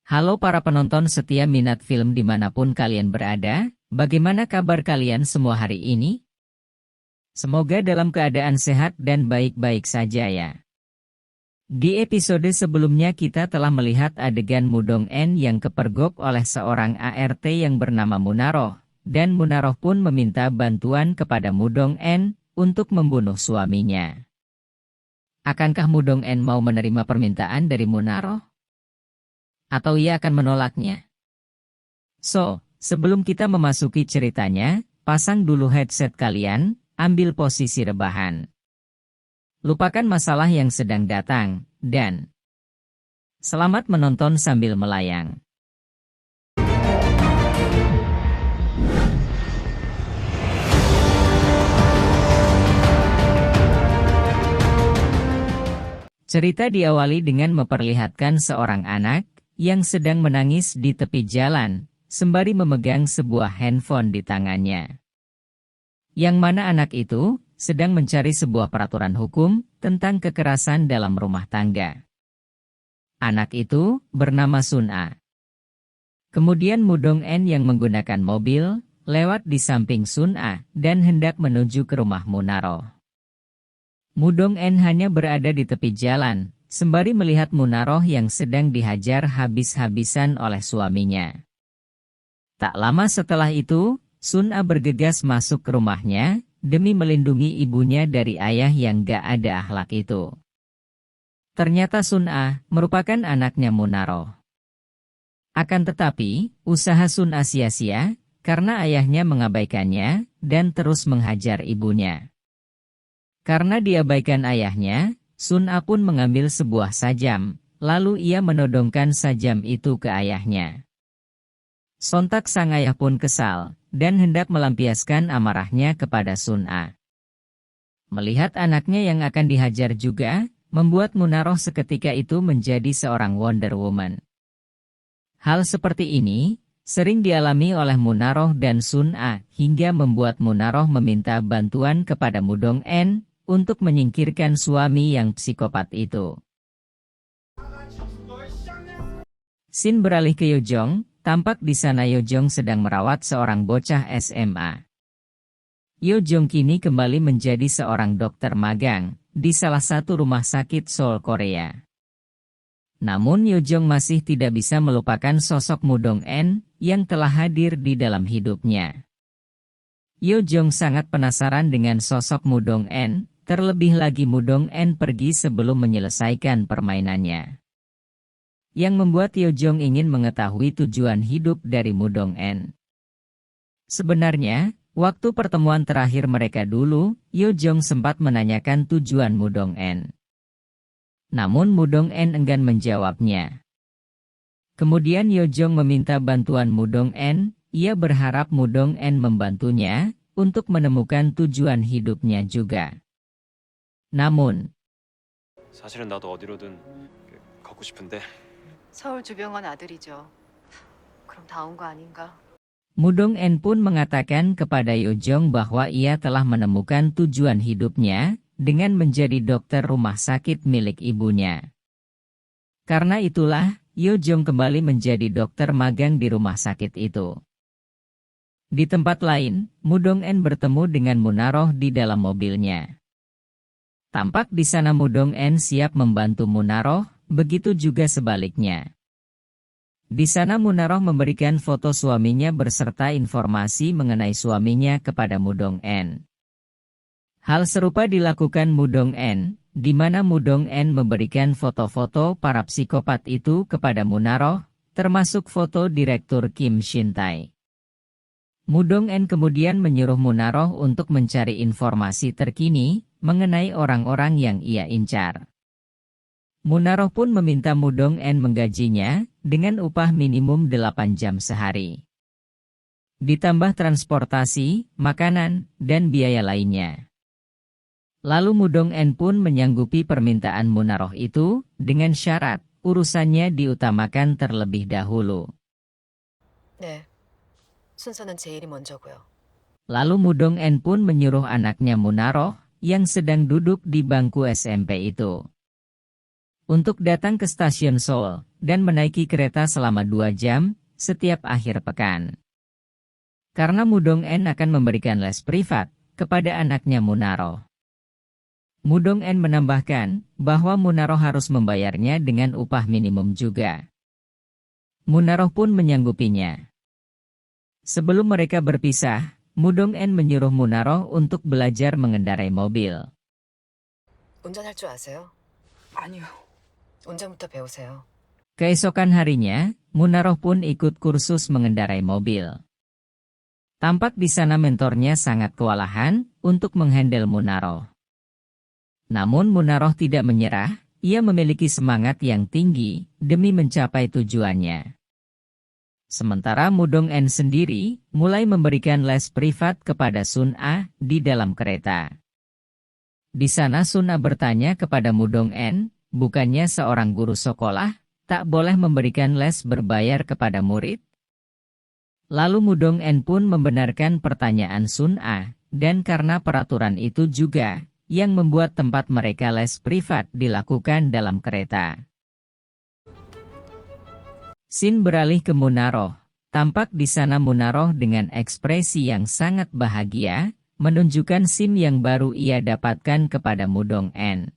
Halo para penonton setia minat film dimanapun kalian berada, bagaimana kabar kalian semua hari ini? Semoga dalam keadaan sehat dan baik-baik saja ya. Di episode sebelumnya kita telah melihat adegan Mudong En yang kepergok oleh seorang ART yang bernama Munaroh, dan Munaroh pun meminta bantuan kepada Mudong En untuk membunuh suaminya. Akankah Mudong En mau menerima permintaan dari Munaroh? Atau ia akan menolaknya? So, sebelum kita memasuki ceritanya, pasang dulu headset kalian, ambil posisi rebahan. Lupakan masalah yang sedang datang, dan selamat menonton sambil melayang. Cerita diawali dengan memperlihatkan seorang anak yang sedang menangis di tepi jalan, sembari memegang sebuah handphone di tangannya. Yang mana anak itu sedang mencari sebuah peraturan hukum tentang kekerasan dalam rumah tangga. Anak itu bernama Sun A. Kemudian Mudong En yang menggunakan mobil, lewat di samping Sun A dan hendak menuju ke rumah Munaroh. Mudong En hanya berada di tepi jalan, sembari melihat Munaroh yang sedang dihajar habis-habisan oleh suaminya. Tak lama setelah itu, Sun A bergegas masuk ke rumahnya, demi melindungi ibunya dari ayah yang gak ada akhlak itu. Ternyata Sun A merupakan anaknya Munaroh. Akan tetapi, usaha Sun A sia-sia, karena ayahnya mengabaikannya, dan terus menghajar ibunya. Karena diabaikan ayahnya, Sun A pun mengambil sebuah sajam, lalu ia menodongkan sajam itu ke ayahnya. Sontak sang ayah pun kesal, dan hendak melampiaskan amarahnya kepada Sun A. Melihat anaknya yang akan dihajar juga, membuat Munaroh seketika itu menjadi seorang Wonder Woman. Hal seperti ini sering dialami oleh Munaroh dan Sun A, hingga membuat Munaroh meminta bantuan kepada Mudong En untuk menyingkirkan suami yang psikopat itu. Scene beralih ke Yojong, tampak di sana Yojong sedang merawat seorang bocah SMA. Yojong kini kembali menjadi seorang dokter magang di salah satu rumah sakit Seoul, Korea. Namun Yojong masih tidak bisa melupakan sosok Mudong En yang telah hadir di dalam hidupnya. Yojong sangat penasaran dengan sosok Mudong En, terlebih lagi Mudong En pergi sebelum menyelesaikan permainannya. Yang membuat Yojong ingin mengetahui tujuan hidup dari Mudong En. Sebenarnya, waktu pertemuan terakhir mereka dulu, Yojong sempat menanyakan tujuan Mudong En. Namun Mudong En enggan menjawabnya. Kemudian Yojong meminta bantuan Mudong En, ia berharap Mudong En membantunya untuk menemukan tujuan hidupnya juga. 나문 사실은 나도 어디로든 가고 싶은데 서울 주병원 아들이죠. 그럼 다 온 거 아닌가? Mudong En pun mengatakan kepada Yojong bahwa ia telah menemukan tujuan hidupnya dengan menjadi dokter rumah sakit milik ibunya. Karena itulah, Yojong kembali menjadi dokter magang di rumah sakit itu. Di tempat lain, Mudong En bertemu dengan Munaroh di dalam mobilnya. Tampak di sana Mudong En siap membantu Munaroh, begitu juga sebaliknya. Di sana Munaroh memberikan foto suaminya berserta informasi mengenai suaminya kepada Mudong En. Hal serupa dilakukan Mudong En, di mana Mudong En memberikan foto-foto para psikopat itu kepada Munaroh, termasuk foto Direktur Kim Shin Tae. Mudong En kemudian menyuruh Munaroh untuk mencari informasi terkini mengenai orang-orang yang ia incar. Munaroh pun meminta Mudong En menggajinya dengan upah minimum 8 jam sehari. Ditambah transportasi, makanan, dan biaya lainnya. Lalu Mudong En pun menyanggupi permintaan Munaroh itu dengan syarat urusannya diutamakan terlebih dahulu. 네, 순서는 제 일이 먼저고요. Lalu Mudong En pun menyuruh anaknya Munaroh yang sedang duduk di bangku SMP itu. untuk datang ke stasiun Seoul dan menaiki kereta selama 2 jam setiap akhir pekan. Karena Mudong-en akan memberikan les privat kepada anaknya Munaro. Mudong-en menambahkan bahwa Munaro harus membayarnya dengan upah minimum juga. Munaro pun menyanggupinya. Sebelum mereka berpisah, Mudong-en menyuruh Munaro untuk belajar mengendarai mobil. 운전할 줄 아세요? 아니요. 운전부터 배우세요. Keesokan harinya, Munaro pun ikut kursus mengendarai mobil. Tampak di sana mentornya sangat kewalahan untuk menghandle Munaro. Namun Munaro tidak menyerah, ia memiliki semangat yang tinggi demi mencapai tujuannya. Sementara Mudong-en sendiri mulai memberikan les privat kepada Sun-a di dalam kereta. Di sana Sun-a bertanya kepada Mudong-en, bukannya seorang guru sekolah tak boleh memberikan les berbayar kepada murid? Lalu Mudong-en pun membenarkan pertanyaan Sun-a, dan karena peraturan itu juga yang membuat tempat mereka les privat dilakukan dalam kereta. Sin beralih ke Munaro. Tampak di sana Munaro dengan ekspresi yang sangat bahagia, menunjukkan SIM yang baru ia dapatkan kepada Mudong-en.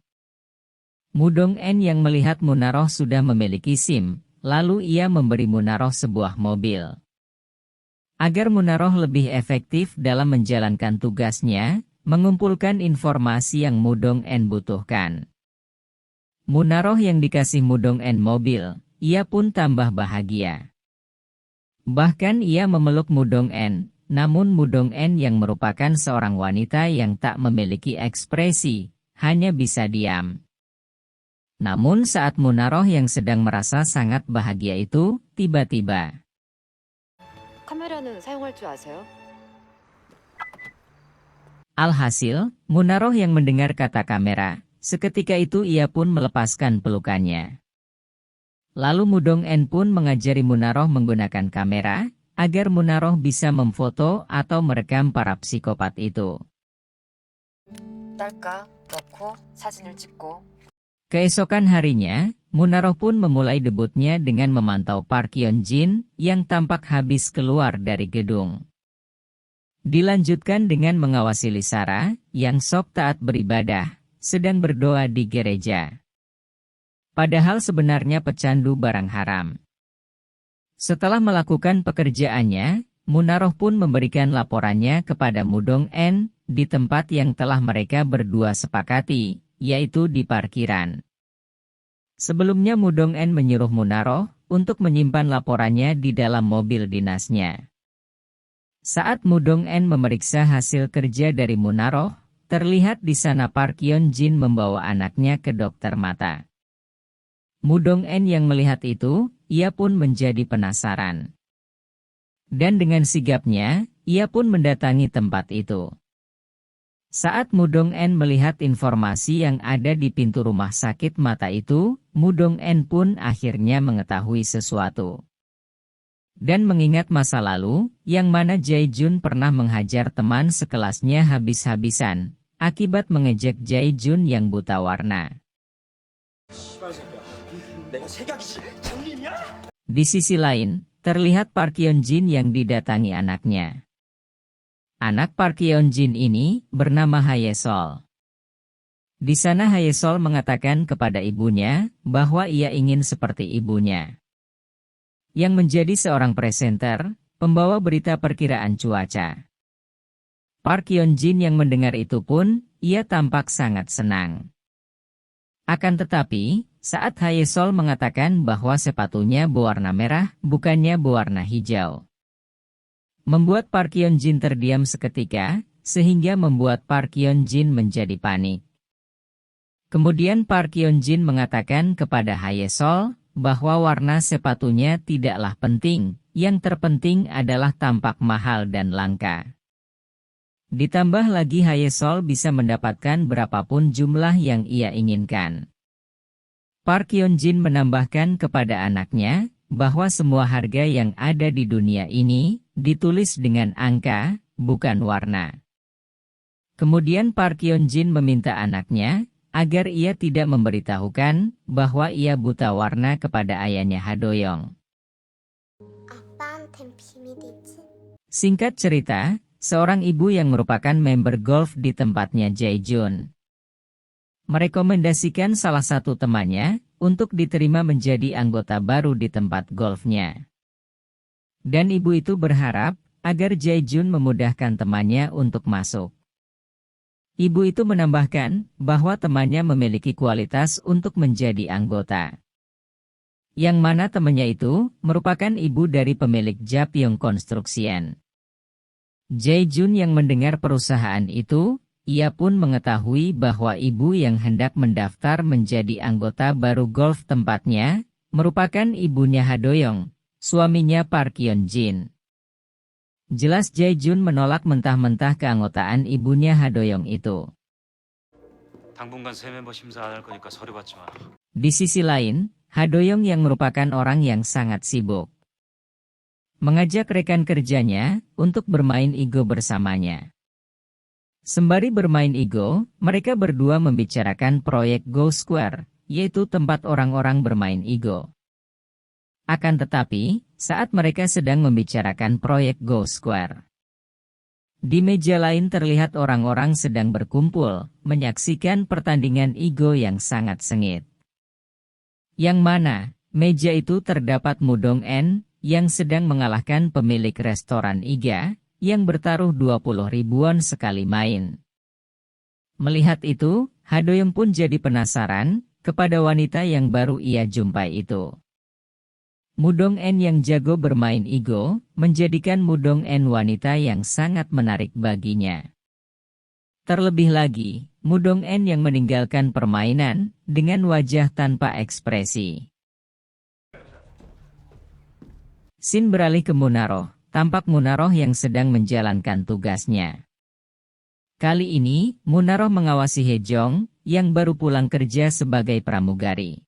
Mudong-en yang melihat Munaro sudah memiliki SIM, lalu ia memberi Munaro sebuah mobil. Agar Munaro lebih efektif dalam menjalankan tugasnya, mengumpulkan informasi yang Mudong-en butuhkan. Munaro yang dikasih Mudong-en mobil, ia pun tambah bahagia. Bahkan ia memeluk Mudong-en, namun Mudong-en yang merupakan seorang wanita yang tak memiliki ekspresi, hanya bisa diam. Namun saat Munaro yang sedang merasa sangat bahagia itu, tiba-tiba. 카메라는 사용할 줄 아세요? Alhasil, Munaro yang mendengar kata kamera, seketika itu ia pun melepaskan pelukannya. Lalu Mudong-en pun mengajari Munaro menggunakan kamera, agar Munaro bisa memfoto atau merekam para psikopat itu. 딸까? 넣고 사진을 찍고. Keesokan harinya, Munaro pun memulai debutnya dengan memantau Park Yeon-jin yang tampak habis keluar dari gedung. Dilanjutkan dengan mengawasi Lisara, yang sok taat beribadah, sedang berdoa di gereja. Padahal sebenarnya pecandu barang haram. Setelah melakukan pekerjaannya, Munaro pun memberikan laporannya kepada Mudong-en di tempat yang telah mereka berdua sepakati, yaitu di parkiran. Sebelumnya Mudong-en menyuruh Munaro untuk menyimpan laporannya di dalam mobil dinasnya. Saat Mudong-en memeriksa hasil kerja dari Munaro, terlihat di sana Park Yeon-jin membawa anaknya ke dokter mata. Mudong-en yang melihat itu, ia pun menjadi penasaran. Dan dengan sigapnya, ia pun mendatangi tempat itu. Saat Mudong-en melihat informasi yang ada di pintu rumah sakit mata itu, Mudong-en pun akhirnya mengetahui sesuatu. Dan mengingat masa lalu, yang mana Jae-jun pernah menghajar teman sekelasnya habis-habisan, akibat mengejek Jae-jun yang buta warna. Di sisi lain, terlihat Park Yeon-jin yang didatangi anaknya. Anak Park Yeon-jin ini bernama Hae-sol. Di sana Hae-sol mengatakan kepada ibunya bahwa ia ingin seperti ibunya, yang menjadi seorang presenter, pembawa berita perkiraan cuaca. Park Yeon-jin yang mendengar itu pun, ia tampak sangat senang. Akan tetapi, saat Hae-sol mengatakan bahwa sepatunya berwarna merah, bukannya berwarna hijau, membuat Park Yeon-jin terdiam seketika, sehingga membuat Park Yeon-jin menjadi panik. Kemudian Park Yeon-jin mengatakan kepada Hae-sol bahwa warna sepatunya tidaklah penting, yang terpenting adalah tampak mahal dan langka. Ditambah lagi Hae-sol bisa mendapatkan berapapun jumlah yang ia inginkan. Park Yeon-jin menambahkan kepada anaknya bahwa semua harga yang ada di dunia ini ditulis dengan angka, bukan warna. Kemudian Park Yeon-jin meminta anaknya agar ia tidak memberitahukan bahwa ia buta warna kepada ayahnya Hadoyong. 아빠한텐 비밀이지? Singkat cerita, seorang ibu yang merupakan member golf di tempatnya Jae-jun merekomendasikan salah satu temannya untuk diterima menjadi anggota baru di tempat golfnya. Dan ibu itu berharap agar Jae-jun memudahkan temannya untuk masuk. Ibu itu menambahkan bahwa temannya memiliki kualitas untuk menjadi anggota. Yang mana temannya itu merupakan ibu dari pemilik Japyeong Construction. Jae-jun yang mendengar perusahaan itu, ia pun mengetahui bahwa ibu yang hendak mendaftar menjadi anggota baru golf tempatnya, merupakan ibunya Hadoyong, suaminya Park Hyun-jin. Jelas Jae-jun menolak mentah-mentah keanggotaan ibunya Hadoyong itu. 당분간 새 멤버 심사 안 할 거니까 서류 받지 마. Di sisi lain, Hadoyong yang merupakan orang yang sangat sibuk mengajak rekan kerjanya untuk bermain Igo bersamanya. Sembari bermain Igo, mereka berdua membicarakan proyek Go Square, yaitu tempat orang-orang bermain Igo. Akan tetapi, saat mereka sedang membicarakan proyek Go Square, di meja lain terlihat orang-orang sedang berkumpul, menyaksikan pertandingan Igo yang sangat sengit. Yang mana, meja itu terdapat Mudong En, yang sedang mengalahkan pemilik restoran Iga, yang bertaruh 20 ribuan sekali main. Melihat itu, Hadoyong pun jadi penasaran kepada wanita yang baru ia jumpai itu. Mudong En yang jago bermain Igo, menjadikan Mudong En wanita yang sangat menarik baginya. Terlebih lagi, Mudong En yang meninggalkan permainan dengan wajah tanpa ekspresi. Scene beralih ke Munaroh, tampak Munaroh yang sedang menjalankan tugasnya. Kali ini, Munaroh mengawasi Hejong, yang baru pulang kerja sebagai pramugari.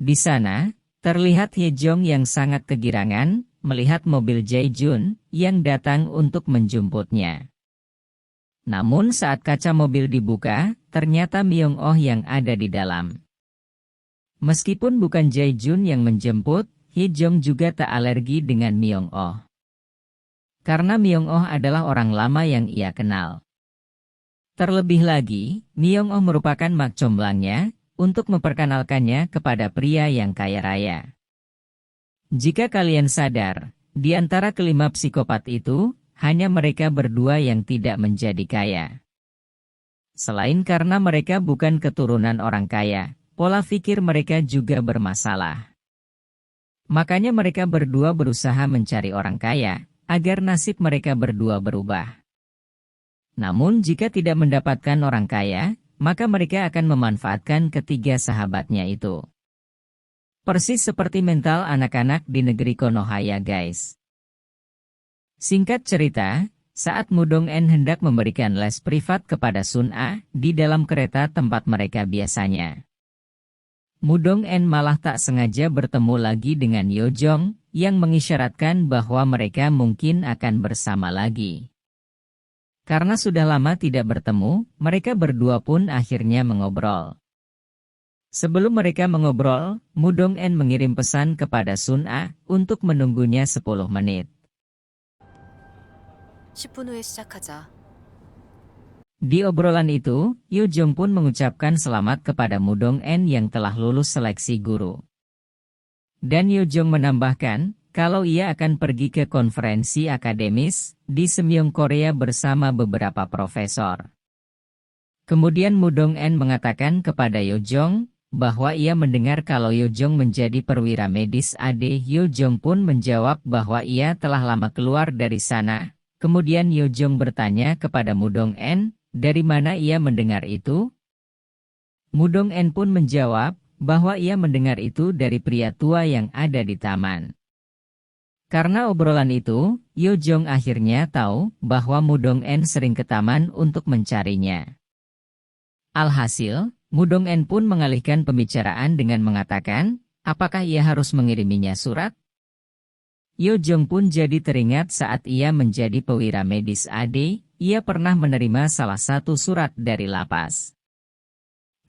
Di sana, terlihat Hejong yang sangat kegirangan, melihat mobil Jae-jun, yang datang untuk menjemputnya. Namun saat kaca mobil dibuka, ternyata Myung-oh yang ada di dalam. Meskipun bukan Jae-jun yang menjemput, Hejong juga tak alergi dengan Myung-oh. Karena Myung-oh adalah orang lama yang ia kenal. Terlebih lagi, Myung-oh merupakan mak comblangnya, untuk memperkenalkannya kepada pria yang kaya raya. Jika kalian sadar, di antara kelima psikopat itu, hanya mereka berdua yang tidak menjadi kaya. Selain karena mereka bukan keturunan orang kaya, pola pikir mereka juga bermasalah. Makanya mereka berdua berusaha mencari orang kaya, agar nasib mereka berdua berubah. Namun jika tidak mendapatkan orang kaya, maka mereka akan memanfaatkan ketiga sahabatnya itu. Persis seperti mental anak-anak di negeri Konoha ya guys. Singkat cerita, saat Mudong En hendak memberikan les privat kepada Sun-a di dalam kereta tempat mereka biasanya, Mudong En malah tak sengaja bertemu lagi dengan Yojong, yang mengisyaratkan bahwa mereka mungkin akan bersama lagi. Karena sudah lama tidak bertemu, mereka berdua pun akhirnya mengobrol. Sebelum mereka mengobrol, Mudong En mengirim pesan kepada Sun-a untuk menunggunya 10 menit. 10분 후에 시작하자. Di obrolan itu, Yojong pun mengucapkan selamat kepada Mudong En yang telah lulus seleksi guru. Dan Yojong menambahkan, kalau ia akan pergi ke konferensi akademis di Semyong Korea bersama beberapa profesor. Kemudian Mudong En mengatakan kepada Yojong, bahwa ia mendengar kalau Yojong menjadi perwira medis AD. Yojong pun menjawab bahwa ia telah lama keluar dari sana. Kemudian Yojong bertanya kepada Mudong En, dari mana ia mendengar itu? Mudong En pun menjawab, bahwa ia mendengar itu dari pria tua yang ada di taman. Karena obrolan itu, Yojong akhirnya tahu bahwa Mudong En sering ke taman untuk mencarinya. Alhasil, Mudong En pun mengalihkan pembicaraan dengan mengatakan, apakah ia harus mengiriminya surat? Yojong pun jadi teringat saat ia menjadi perwira medis AD, ia pernah menerima salah satu surat dari lapas.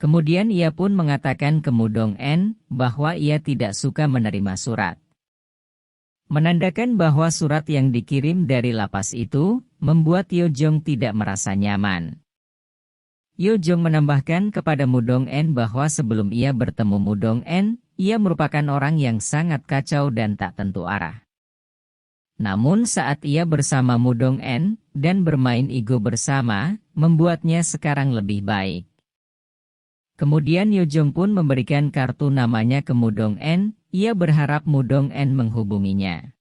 Kemudian ia pun mengatakan ke Mudong En bahwa ia tidak suka menerima surat. Menandakan bahwa surat yang dikirim dari lapas itu membuat Yo Jong tidak merasa nyaman. Yo Jong menambahkan kepada Mudong En bahwa sebelum ia bertemu Mudong En, ia merupakan orang yang sangat kacau dan tak tentu arah. Namun saat ia bersama Mudong En dan bermain ego bersama, membuatnya sekarang lebih baik. Kemudian Yo Jong pun memberikan kartu namanya ke Mudong En, ia berharap Mudong En menghubunginya.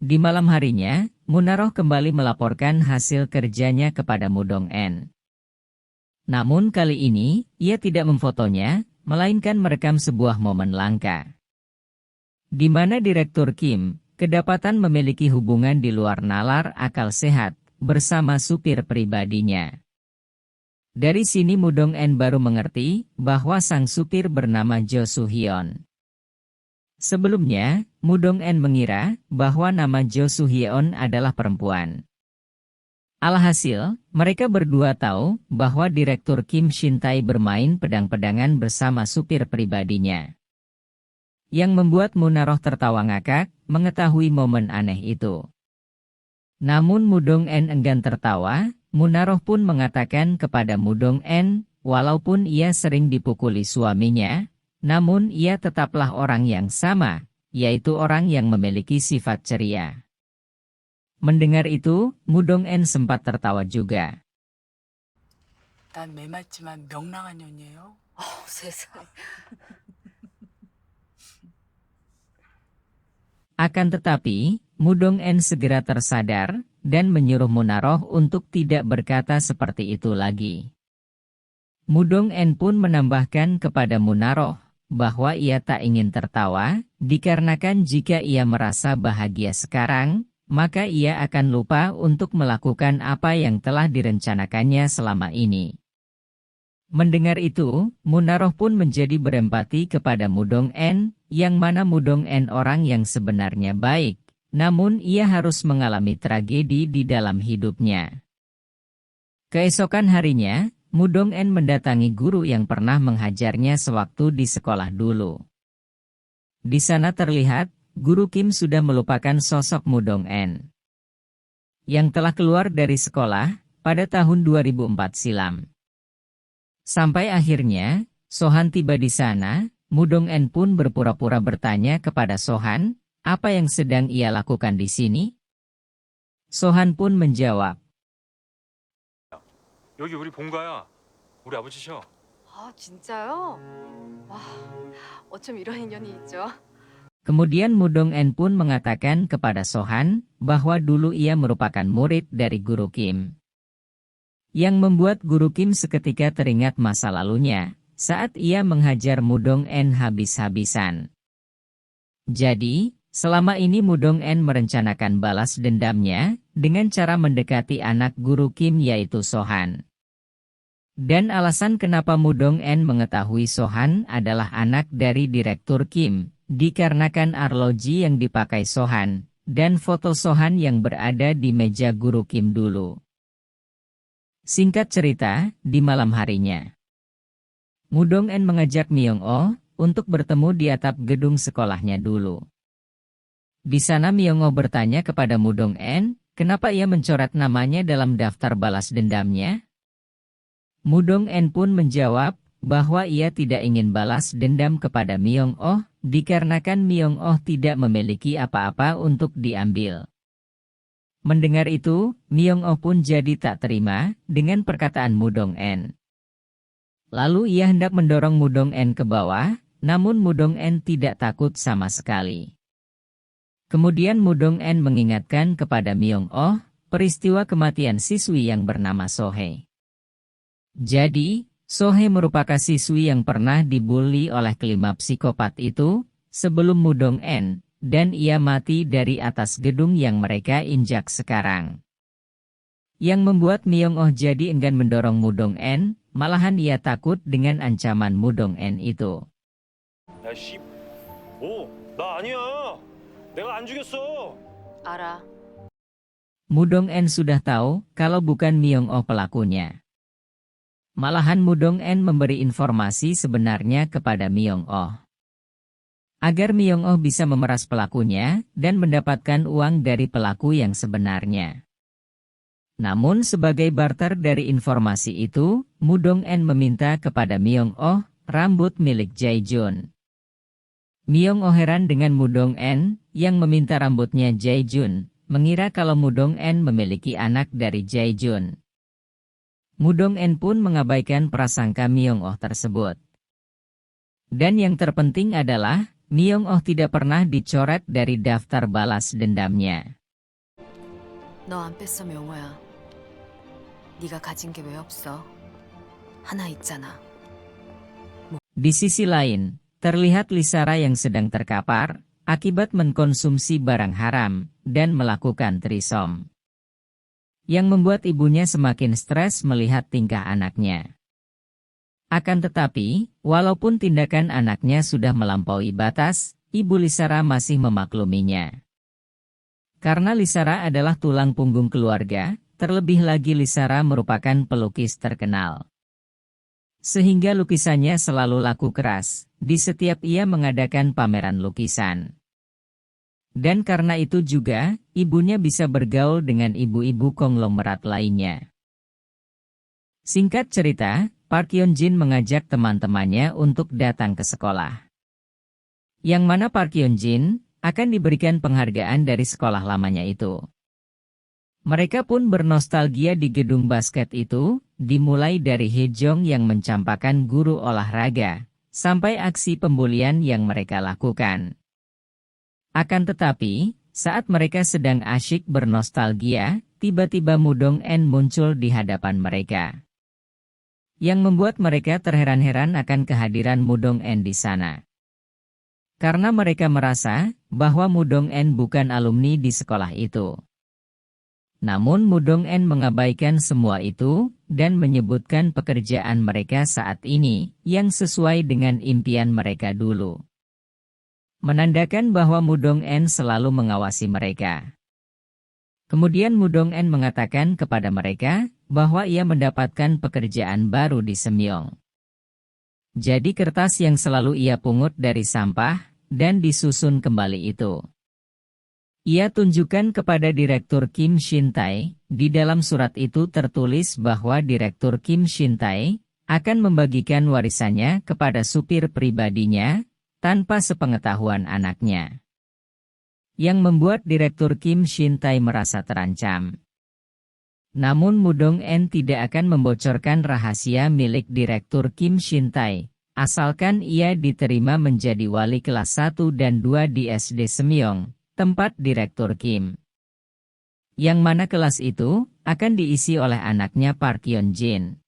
Di malam harinya, Munaroh kembali melaporkan hasil kerjanya kepada Mudong En. Namun kali ini, ia tidak memfotonya, melainkan merekam sebuah momen langka. Di mana Direktur Kim kedapatan memiliki hubungan di luar nalar akal sehat bersama supir pribadinya. Dari sini Mudong En baru mengerti bahwa sang supir bernama Jo Soo Hyun. Sebelumnya, Mudong En mengira bahwa nama Jo Soo Hyun adalah perempuan. Alhasil, mereka berdua tahu bahwa Direktur Kim Shin Tae bermain pedang-pedangan bersama supir pribadinya. Yang membuat Munaroh tertawa ngakak mengetahui momen aneh itu. Namun Mudong En enggan tertawa, Munaroh pun mengatakan kepada Mudong En, walaupun ia sering dipukuli suaminya, namun ia tetaplah orang yang sama, yaitu orang yang memiliki sifat ceria. Mendengar itu, Mudong En sempat tertawa juga. 난 매맞지만 명랑한 년이에요. 세상에. Akan tetapi, Mudong En segera tersadar dan menyuruh Munaroh untuk tidak berkata seperti itu lagi. Mudong En pun menambahkan kepada Munaroh bahwa ia tak ingin tertawa, dikarenakan jika ia merasa bahagia sekarang, maka ia akan lupa untuk melakukan apa yang telah direncanakannya selama ini. Mendengar itu, Munaroh pun menjadi berempati kepada Mudong En, yang mana Mudong En orang yang sebenarnya baik, namun ia harus mengalami tragedi di dalam hidupnya. Keesokan harinya, Mudong En mendatangi guru yang pernah menghajarnya sewaktu di sekolah dulu. Di sana terlihat, Guru Kim sudah melupakan sosok Mudong En yang telah keluar dari sekolah pada tahun 2004 silam. Sampai akhirnya, Sohan tiba di sana, Mudong En pun berpura-pura bertanya kepada Sohan, apa yang sedang ia lakukan di sini? Sohan pun menjawab, 여기 우리 본가야. 우리 아버지셔. 진짜요? 와, 어쩜 이런 인연이 있죠? Kemudian Mudong En pun mengatakan kepada Sohan bahwa dulu ia merupakan murid dari Guru Kim. Yang membuat Guru Kim seketika teringat masa lalunya, saat ia menghajar Mudong En habis-habisan. Jadi, selama ini Mudong En merencanakan balas dendamnya, dengan cara mendekati anak Guru Kim yaitu Sohan. Dan alasan kenapa Mudong En mengetahui Sohan adalah anak dari Direktur Kim, dikarenakan arloji yang dipakai Sohan, dan foto Sohan yang berada di meja Guru Kim dulu. Singkat cerita, di malam harinya, Mudong En mengajak Myung-oh untuk bertemu di atap gedung sekolahnya dulu. Di sana Myung-oh bertanya kepada Mudong En, kenapa ia mencoret namanya dalam daftar balas dendamnya? Mudong En pun menjawab bahwa ia tidak ingin balas dendam kepada Myung-oh, dikarenakan Myung-oh tidak memiliki apa-apa untuk diambil. Mendengar itu, Myung-oh pun jadi tak terima dengan perkataan Mudong En. Lalu ia hendak mendorong Mudong En ke bawah, namun Mudong En tidak takut sama sekali. Kemudian Mudong En mengingatkan kepada Myung-oh peristiwa kematian siswi yang bernama Sohee. Jadi, Sohee merupakan siswi yang pernah dibully oleh kelima psikopat itu sebelum Mudong En, dan ia mati dari atas gedung yang mereka injak sekarang. Yang membuat Myung-oh jadi enggan mendorong Mudong En, malahan ia takut dengan ancaman Mudong En itu. 야, 씨. 나 아니야. 내가 안 죽였어. 알아. Mudong-en sudah tahu kalau bukan Myung-oh pelakunya. Malahan Mudong-en memberi informasi sebenarnya kepada Myung-oh. Agar Myung-oh bisa memeras pelakunya dan mendapatkan uang dari pelaku yang sebenarnya. Namun sebagai barter dari informasi itu, Mudong-en meminta kepada Myung-oh rambut milik Jae-jun. Myung-oh heran dengan Mudong-en yang meminta rambutnya Jae-jun, mengira kalau Mudong-en memiliki anak dari Jae-jun. Mudong-en pun mengabaikan prasangka Myung-oh tersebut. Dan yang terpenting adalah, Myung-oh tidak pernah dicoret dari daftar balas dendamnya. 너 안 뺐어, 명호야. 네가 가진 게 왜 없어? 하나 있잖아. Di sisi lain, terlihat Lisara yang sedang terkapar, akibat mengkonsumsi barang haram, dan melakukan trisom. Yang membuat ibunya semakin stres melihat tingkah anaknya. Akan tetapi, walaupun tindakan anaknya sudah melampaui batas, Ibu Lisara masih memakluminya. Karena Lisara adalah tulang punggung keluarga, terlebih lagi Lisara merupakan pelukis terkenal. Sehingga lukisannya selalu laku keras, di setiap ia mengadakan pameran lukisan. Dan karena itu juga, ibunya bisa bergaul dengan ibu-ibu konglomerat lainnya. Singkat cerita, Park Hyun-jin mengajak teman-temannya untuk datang ke sekolah. Yang mana Park Hyun-jin akan diberikan penghargaan dari sekolah lamanya itu. Mereka pun bernostalgia di gedung basket itu, dimulai dari Hye-jong yang mencampakkan guru olahraga, sampai aksi pembulian yang mereka lakukan. Akan tetapi, saat mereka sedang asyik bernostalgia, tiba-tiba Mudong-en muncul di hadapan mereka. Yang membuat mereka terheran-heran akan kehadiran Mudong-en di sana. Karena mereka merasa bahwa Mudong-en bukan alumni di sekolah itu. Namun Mudong-en mengabaikan semua itu, dan menyebutkan pekerjaan mereka saat ini, yang sesuai dengan impian mereka dulu. Menandakan bahwa Mudong-en selalu mengawasi mereka. Kemudian Mudong-en mengatakan kepada mereka, bahwa ia mendapatkan pekerjaan baru di Semyong. Jadi kertas yang selalu ia pungut dari sampah, dan disusun kembali itu. Ia tunjukkan kepada Direktur Kim Shin-tae, di dalam surat itu tertulis bahwa Direktur Kim Shin-tae akan membagikan warisannya kepada supir pribadinya, tanpa sepengetahuan anaknya. Yang membuat Direktur Kim Shin-tae merasa terancam. Namun Mudong-en tidak akan membocorkan rahasia milik Direktur Kim Shin-tae, asalkan ia diterima menjadi wali kelas 1 dan 2 di SD Semyong, tempat Direktur Kim. Yang mana kelas itu akan diisi oleh anaknya Park Hyun-jin.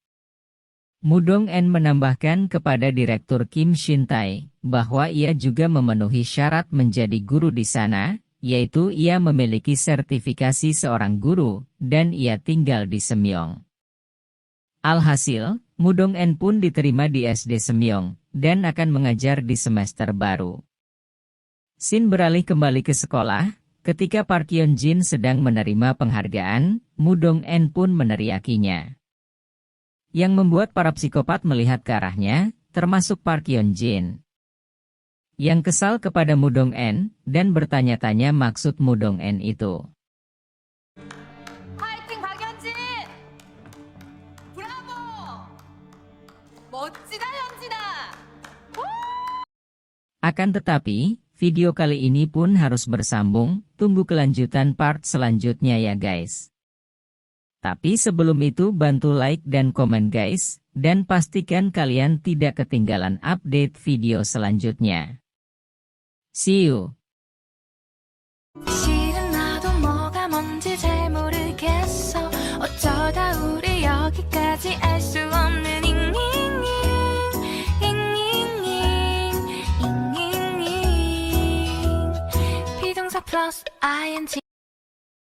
Mudong-en menambahkan kepada Direktur Kim Shin-tae bahwa ia juga memenuhi syarat menjadi guru di sana, yaitu ia memiliki sertifikasi seorang guru, dan ia tinggal di Semyong. Alhasil, Mudong-en pun diterima di SD Semyong, dan akan mengajar di semester baru. Shin beralih kembali ke sekolah, ketika Park Hyun-jin sedang menerima penghargaan, Mudong-en pun meneriakinya. Yang membuat para psikopat melihat ke arahnya, termasuk Park Hyun-jin. Yang kesal kepada Mudong-en, dan bertanya-tanya maksud Mudong-en itu. 파이팅 박연진! 브라보! 멋지다 현진아! Akan tetapi, video kali ini pun harus bersambung, tunggu kelanjutan part selanjutnya ya guys. Tapi sebelum itu bantu like dan komen guys, dan pastikan kalian tidak ketinggalan update video selanjutnya. See you!